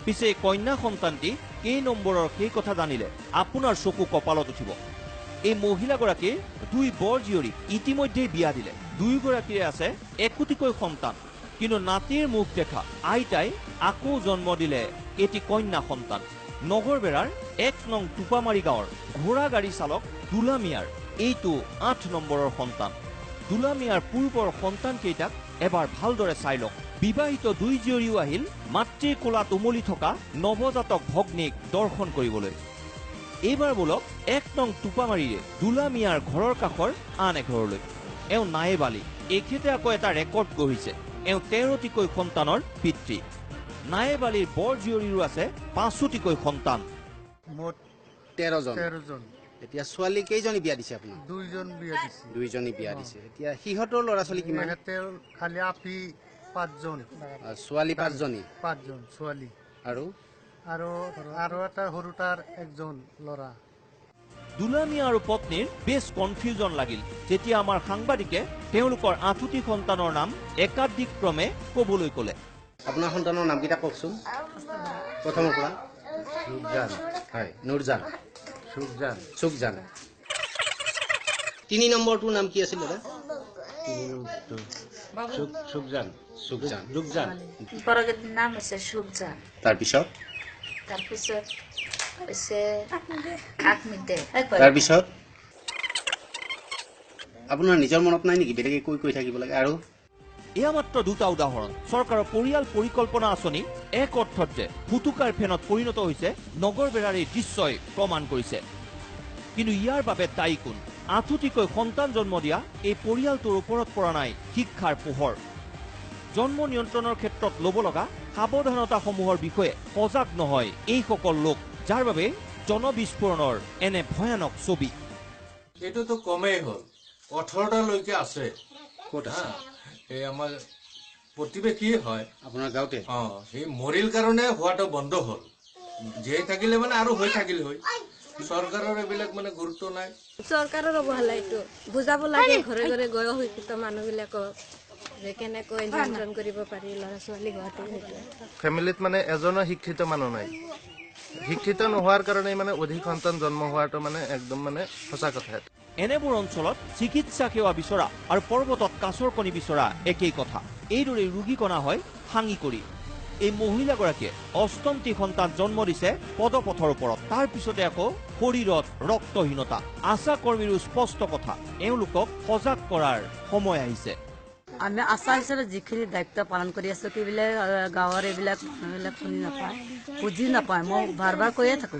পিছে কন্যা সন্তানটি কেই নম্বৰৰ সেই কথা জানিলে আপোনাৰ চকু কপালত উঠিব। এই মহিলাগৰাকীৰ 2 বৰ জীয়ৰী ইতিমধ্যেই বিয়া দিলে। 2গৰাকীৰে আছে 1 কোটিকৈ সন্তান। কিন্তু নাতিৰ মুখ দেখা আইতাই আকৌ জন্ম দিলে এটি কন্যা সন্তান। নগৰবেৰাৰ 1 নং টোপামাৰী গাঁৱৰ ঘোঁৰা গাড়ী চালক দুলা মিয়াৰ এইটো 8 নম্বৰৰ সন্তান। দুলা মিয়াৰ পূৰ্বৰ সন্তানকেইটাক এবাৰ ভালদৰে চাই লওক। বিবাহিত 2 জীয়ৰীও আহিল মাতৃৰ কোলাত উমলি থকা নৱজাতক ভগ্নীক দৰ্শন কৰিবলৈ। এইবাৰ বোলক 1 নং টোপামাৰীৰে দুলা মিয়াৰ ঘৰৰ কাষৰ আন এঘৰলৈ। এওঁ নায়েব আলী। এখেতে আকৌ এটা ৰেকৰ্ড গঢ়িছে। এওঁ 13টিকৈ সন্তানৰ পিতৃ। নায়েব আলীৰ বৰ জীয়ৰীৰো আছে 5টিকৈ সন্তান। মুঠ 13জন। এতিয়া ছোৱালী কেইজনী বিয়া দিছে আপুনি? 2জন বিয়া দিছে। 2জনী বিয়া দিছে। এতিয়া সিহঁতৰ ল'ৰা ছোৱালী কিমান? খালি আপি 5জন। ছোৱালী 5জনী? 5জন ছোৱালী। আৰু এটা সৰু তাৰ 1জন ল'ৰা। দুলা মিয়া আৰু পত্নীৰ বেছ কনফিউজন লাগিল যেতিয়া আমাৰ সাংবাদিকে তেওঁলোকৰ 8টি সন্তানৰ নাম একাধিক্ৰমে ক'বলৈ ক'লে। আপোনাৰ সন্তানৰ নামকেইটা কওকচোন। প্ৰথমৰ পৰা। সুখজান। হয়। নুৰজান। সুখজান। 3 নম্বৰটোৰ নাম কি আছিল দাদা? 3 নম্বৰটো সুখজান। নাম আছে সুখজান। তাৰপিছত তাৰপিছত আপোনাৰ নিজৰ মনত নাই নেকি বেলেগে কৈ থাকিব লাগে? আৰু এয়া মাত্ৰ 2টা উদাহৰণ। চৰকাৰৰ পৰিয়াল পৰিকল্পনা আঁচনি এক অৰ্থত যে ফুটুকাৰ ফেনত পৰিণত হৈছে নগৰবেৰাৰ এই দৃশ্যই প্ৰমাণ কৰিছে। কিন্তু ইয়াৰ বাবে দায়ী কোন? 8টিকৈ সন্তান জন্ম দিয়া এই পৰিয়ালটোৰ ওপৰত পৰা নাই শিক্ষাৰ পোহৰ। জন্ম নিয়ন্ত্ৰণৰ ক্ষেত্ৰত ল'ব লগা সাৱধানতাসমূহৰ বিষয়ে সজাগ নহয় এইসকল লোক, যাৰ বাবে জনবিস্ফোৰণৰ এনে ভয়ানক ছবি। এইটোতো কমেই হ'ল, 18টালৈকে আছে। ক'ত আছে? এই আমাৰ প্ৰতিবেশীয়ে হয় আপোনাৰ গাঁৱতে। সেই মৰিল কাৰণে হোৱাটো বন্ধ হ'ল। জীয়াই থাকিলে মানে আৰু হৈ থাকিলে হয়। চৰকাৰৰ এইবিলাক মানে গুৰুত্ব নাই। চৰকাৰৰ অৱহেলা এইটো বুজাব লাগে ঘৰে ঘৰে গৈ শিক্ষিত মানুহবিলাকক যে কেনেকৈ নিয়ন্ত্ৰণ কৰিব পাৰি ল'ৰা ছোৱালী হোৱাটো। ফেমিলিত মানে এজনো শিক্ষিত মানুহ নাই। শিক্ষিত নোহোৱাৰ কাৰণে মানে অধিক সন্তান জন্ম হোৱাটো মানে একদম মানে সঁচা কথা। এনেবোৰ অঞ্চলত চিকিৎসা সেৱা বিচৰা আৰু পৰ্বতত কাছৰ কণী বিচৰা একেই কথা। এইদৰে ৰোগী কণা হয় ভাঙি কৰি। এই মহিলাগৰাকীয়ে 8টি সন্তান জন্ম দিছে পদপথৰ ওপৰত। তাৰ পিছতে আকৌ শৰীৰত ৰক্তহীনতা। আশা কৰ্মীৰো স্পষ্ট কথা, এওঁলোকক সজাগ কৰাৰ সময় আহিছে। আমি আশা হিচাপে যিখিনি দায়িত্ব পালন কৰি আছো সেইবিলাক গাঁৱৰ এইবিলাক শুনি নাপায়, বুজি নাপায়। মই বাৰ কৈয়ে থাকো।